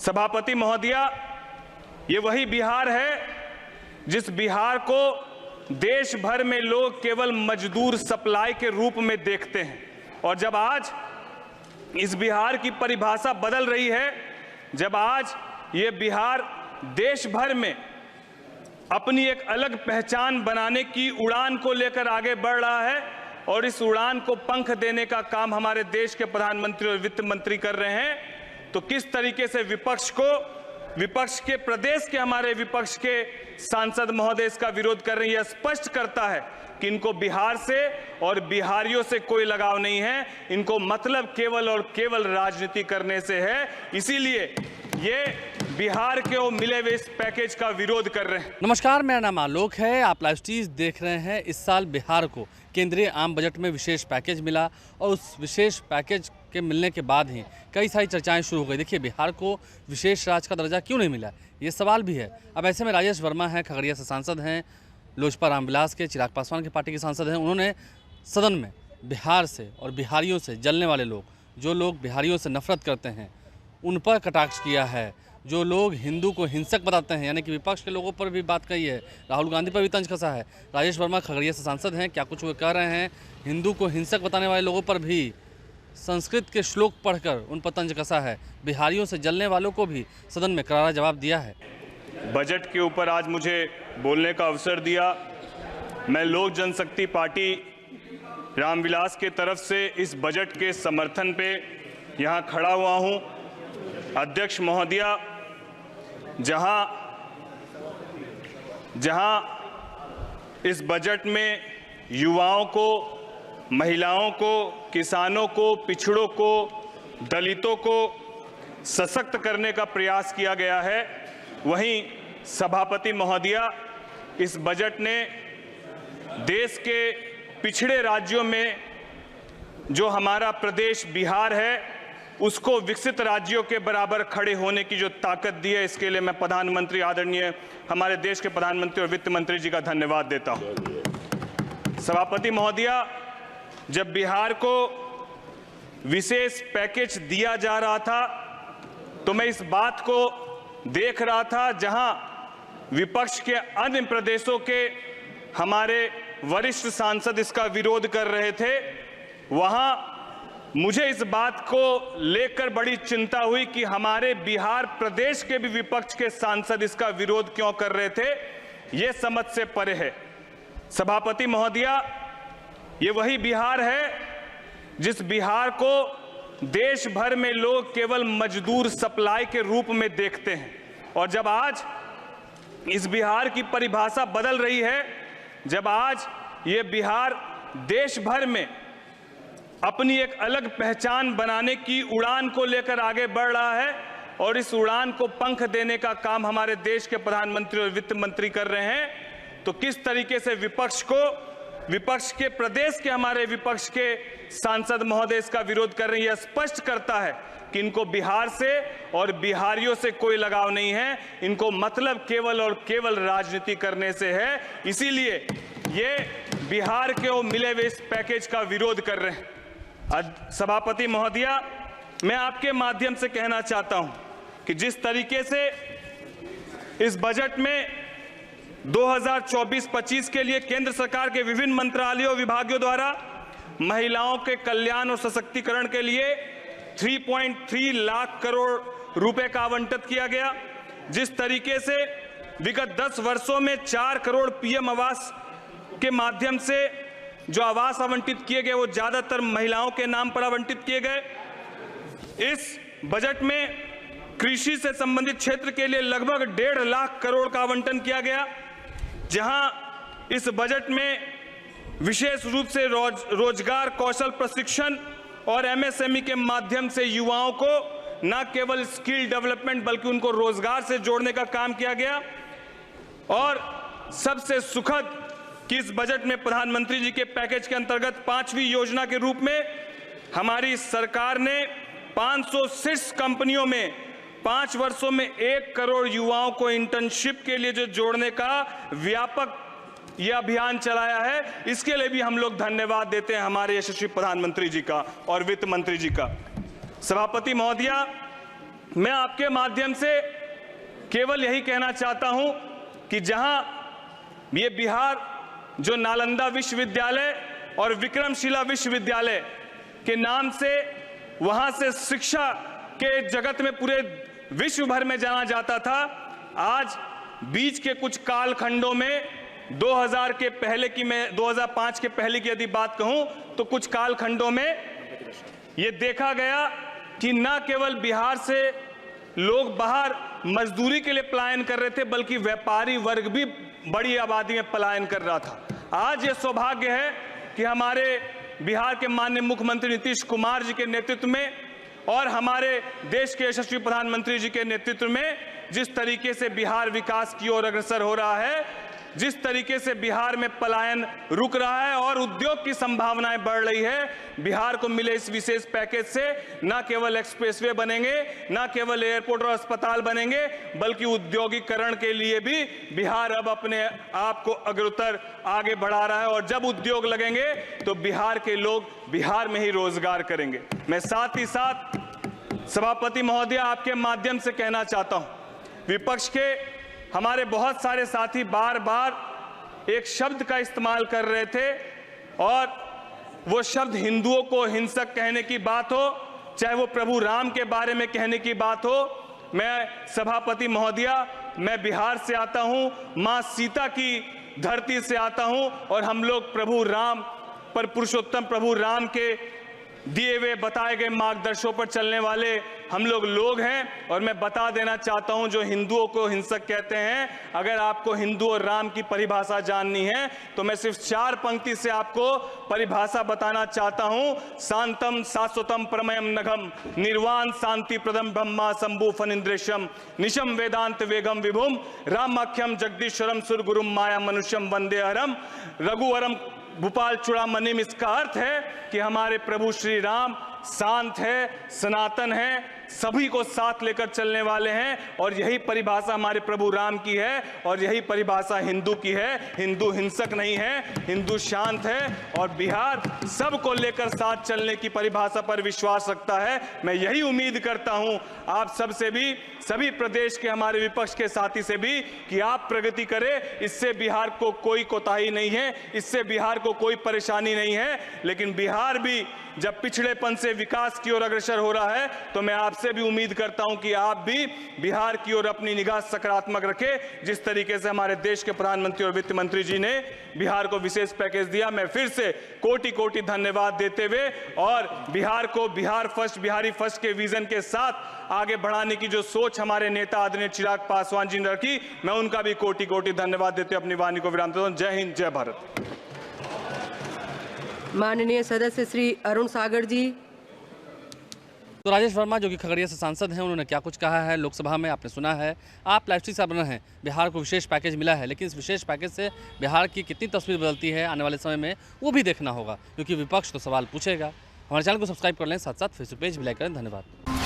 सभापति महोदया, ये वही बिहार है जिस बिहार को देश भर में लोग केवल मजदूर सप्लाई के रूप में देखते हैं, और जब आज इस बिहार की परिभाषा बदल रही है, जब आज ये बिहार देश भर में अपनी एक अलग पहचान बनाने की उड़ान को लेकर आगे बढ़ रहा है और इस उड़ान को पंख देने का काम हमारे देश के प्रधानमंत्री और वित्त मंत्री कर रहे हैं, तो किस तरीके से विपक्ष के प्रदेश के हमारे विपक्ष के सांसद महोदय इसका विरोध कर रहे हैं, यह स्पष्ट करता है कि इनको बिहार से और बिहारियों से कोई लगाव नहीं है। इनको मतलब केवल और केवल राजनीति करने से है। इसीलिए ये बिहार के वो मिले हुए इस पैकेज का विरोध कर रहे हैं। नमस्कार, मेरा नाम आलोक है। आप लाइव स्ट्रीम देख रहे हैं। इस साल बिहार को केंद्रीय आम बजट में विशेष पैकेज मिला और उस विशेष पैकेज के मिलने के बाद ही कई सारी चर्चाएं शुरू हो गई। देखिए, बिहार को विशेष राज्य का दर्जा क्यों नहीं मिला, ये सवाल भी है। अब ऐसे में राजेश वर्मा हैं, खगड़िया से सांसद हैं, लोजपा रामविलास के, चिराग पासवान की पार्टी के सांसद हैं। उन्होंने सदन में बिहार से और बिहारियों से जलने वाले लोग, जो लोग बिहारियों से नफरत करते हैं, उन पर कटाक्ष किया है। जो लोग हिंदू को हिंसक बताते हैं, यानी कि विपक्ष के लोगों पर भी बात कही है, राहुल गांधी पर भी तंज कसा है। राजेश वर्मा खगड़िया से सांसद हैं, क्या कुछ वो कह रहे हैं? हिंदू को हिंसक बताने वाले लोगों पर भी संस्कृत के श्लोक पढ़कर उन पर तंज कसा है। बिहारियों से जलने वालों को भी सदन में करारा जवाब दिया है। बजट के ऊपर आज मुझे बोलने का अवसर दिया। मैं लोक जनशक्ति पार्टी रामविलास के तरफ से इस बजट के समर्थन पे यहाँ खड़ा हुआ हूँ। अध्यक्ष महोदया, जहाँ इस बजट में युवाओं को, महिलाओं को, किसानों को, पिछड़ों को, दलितों को सशक्त करने का प्रयास किया गया है, वहीं सभापति महोदया, इस बजट ने देश के पिछड़े राज्यों में जो हमारा प्रदेश बिहार है उसको विकसित राज्यों के बराबर खड़े होने की जो ताकत दी है, इसके लिए मैं प्रधानमंत्री, आदरणीय हमारे देश के प्रधानमंत्री और वित्त मंत्री जी का धन्यवाद देता हूं। सभापति महोदया, जब बिहार को विशेष पैकेज दिया जा रहा था तो मैं इस बात को देख रहा था, जहां विपक्ष के अन्य प्रदेशों के हमारे वरिष्ठ सांसद इसका विरोध कर रहे थे, वहां मुझे इस बात को लेकर बड़ी चिंता हुई कि हमारे बिहार प्रदेश के भी विपक्ष के सांसद इसका विरोध क्यों कर रहे थे। यह समझ से परे है। सभापति महोदया, ये वही बिहार है जिस बिहार को देश भर में लोग केवल मजदूर सप्लाई के रूप में देखते हैं, और जब आज इस बिहार की परिभाषा बदल रही है, जब आज ये बिहार देश भर में अपनी एक अलग पहचान बनाने की उड़ान को लेकर आगे बढ़ रहा है और इस उड़ान को पंख देने का काम हमारे देश के प्रधानमंत्री और वित्त मंत्री कर रहे हैं, तो किस तरीके से विपक्ष के प्रदेश के हमारे विपक्ष के सांसद महोदय इसका विरोध कर रहे हैं, यह स्पष्ट करता है कि इनको बिहार से और बिहारियों से कोई लगाव नहीं है। इनको मतलब केवल और केवल राजनीति करने से है। इसीलिए ये बिहार के वो मिले हुए इस पैकेज का विरोध कर रहे हैं। सभापति महोदया, मैं आपके माध्यम से कहना चाहता हूं कि जिस तरीके से इस बजट में 2024-25 के लिए केंद्र सरकार के विभिन्न मंत्रालयों और विभागों द्वारा महिलाओं के कल्याण और सशक्तिकरण के लिए 3.3 लाख करोड़ रुपए का आवंटित किया गया, जिस तरीके से विगत 10 वर्षों में 4 करोड़ पीएम आवास के माध्यम से जो आवास आवंटित किए गए वो ज्यादातर महिलाओं के नाम पर आवंटित किए गए। इस बजट में कृषि से संबंधित क्षेत्र के लिए लगभग 1.5 लाख करोड़ का आवंटन किया गया, जहां इस बजट में विशेष रूप से रोजगार कौशल प्रशिक्षण और एमएसएमई के माध्यम से युवाओं को न केवल स्किल डेवलपमेंट बल्कि उनको रोजगार से जोड़ने का काम किया गया। और सबसे सुखद कि इस बजट में प्रधानमंत्री जी के पैकेज के अंतर्गत 5वीं योजना के रूप में हमारी सरकार ने 506 कंपनियों में 5 वर्षों में 1 करोड़ युवाओं को इंटर्नशिप के लिए जो जोड़ने का व्यापक यह अभियान चलाया है। इसके लिए भी हम लोग धन्यवाद देते हैं हमारे यशस्वी प्रधानमंत्री जी का और वित्त मंत्री जी का। सभापति महोदया, मैं आपके माध्यम से केवल यही कहना चाहता हूं कि जहां ये बिहार जो नालंदा विश्वविद्यालय और विक्रमशिला विश्वविद्यालय के नाम से वहां से शिक्षा के जगत में पूरे विश्व भर में जाना जाता था, आज बीच के कुछ कालखंडों में 2000 के पहले की, मैं 2005 के पहले की यदि बात कहूं तो कुछ कालखंडों में ये देखा गया कि न केवल बिहार से लोग बाहर मजदूरी के लिए पलायन कर रहे थे, बल्कि व्यापारी वर्ग भी बड़ी आबादी में पलायन कर रहा था। आज ये सौभाग्य है कि हमारे बिहार के माननीय मुख्यमंत्री नीतीश कुमार जी के नेतृत्व में और हमारे देश के यशस्वी प्रधानमंत्री जी के नेतृत्व में जिस तरीके से बिहार विकास की ओर अग्रसर हो रहा है, जिस तरीके से बिहार में पलायन रुक रहा है और उद्योग की संभावनाएं बढ़ रही है, बिहार को मिले इस विशेष पैकेज से न केवल एक्सप्रेसवे बनेंगे, न केवल एयरपोर्ट और अस्पताल बनेंगे, बल्कि औद्योगिकरण के लिए भी बिहार अब अपने आप को अग्रतर आगे बढ़ा रहा है। और जब उद्योग लगेंगे तो बिहार के लोग बिहार में ही रोजगार करेंगे। मैं साथ ही साथ सभापति महोदय आपके माध्यम से कहना चाहता हूं, विपक्ष के हमारे बहुत सारे साथी बार बार एक शब्द का इस्तेमाल कर रहे थे और वो शब्द हिंदुओं को हिंसक कहने की बात हो, चाहे वो प्रभु राम के बारे में कहने की बात हो। मैं सभापति महोदया, मैं बिहार से आता हूं, मां सीता की धरती से आता हूं और हम लोग प्रभु राम पर, पुरुषोत्तम प्रभु राम के दिए हुए बताए गए मार्गदर्शनों पर चलने वाले हम लोग हैं। और मैं बता देना चाहता हूं, जो हिंदुओं को हिंसक कहते हैं, अगर आपको हिंदू और राम की परिभाषा जाननी है तो मैं सिर्फ 4 पंक्ति से आपको परिभाषा बताना चाहता हूं। शांतम शाश्वतम प्रमयम नघम निर्वाण शांति प्रदम ब्रह्मा शंभु फनिंद्रेशम निशम वेदांत वेगम विभुम रामाख्यम जगदीश्वरम सुरगुरुम माया मनुष्यम वंदे हरम रघुवरम भूपाल चूड़ामणिम। इसका अर्थ है कि हमारे प्रभु श्री राम शांत है, सनातन है, सभी को साथ लेकर चलने वाले हैं और यही परिभाषा हमारे प्रभु राम की है और यही परिभाषा हिंदू की है। हिंदू हिंसक नहीं है, हिंदू शांत है और बिहार सबको लेकर साथ चलने की परिभाषा पर विश्वास रखता है। मैं यही उम्मीद करता हूं आप सबसे भी, सभी प्रदेश के हमारे विपक्ष के साथी से भी, कि आप प्रगति करें। इससे बिहार को कोई कोताही नहीं है, इससे बिहार को कोई परेशानी नहीं है, लेकिन बिहार भी जब पिछड़ेपन से विकास की ओर अग्रसर हो रहा है तो मैं आपसे भी उम्मीद करता हूं कि आप भी बिहार की ओर अपनी निगाह सकारात्मक रखें। जिस तरीके से हमारे देश के प्रधानमंत्री और वित्त मंत्री जी ने बिहार को विशेष पैकेज दिया, मैं फिर से कोटि कोटि धन्यवाद देते हुए और बिहार को बिहार फर्स्ट, बिहारी फर्स्ट के विजन के साथ आगे बढ़ाने की जो सोच हमारे नेता आदरणीय चिराग पासवान जी ने रखी, मैं उनका भी कोटि कोटि धन्यवाद देते हुए अपनी वाणी को विराम देता हूं। जय हिंद, जय भारत। माननीय सदस्य श्री अरुण सागर जी। तो राजेश वर्मा जो कि खगड़िया से सांसद हैं, उन्होंने क्या कुछ कहा है लोकसभा में आपने सुना है। आप प्लास्टिक से बना है, बिहार को विशेष पैकेज मिला है, लेकिन इस विशेष पैकेज से बिहार की कितनी तस्वीर बदलती है आने वाले समय में, वो भी देखना होगा, क्योंकि विपक्ष तो सवाल पूछेगा। हमारे चैनल को सब्सक्राइब कर लें, साथ साथ फेसबुक पेज भी लाइक करें। धन्यवाद।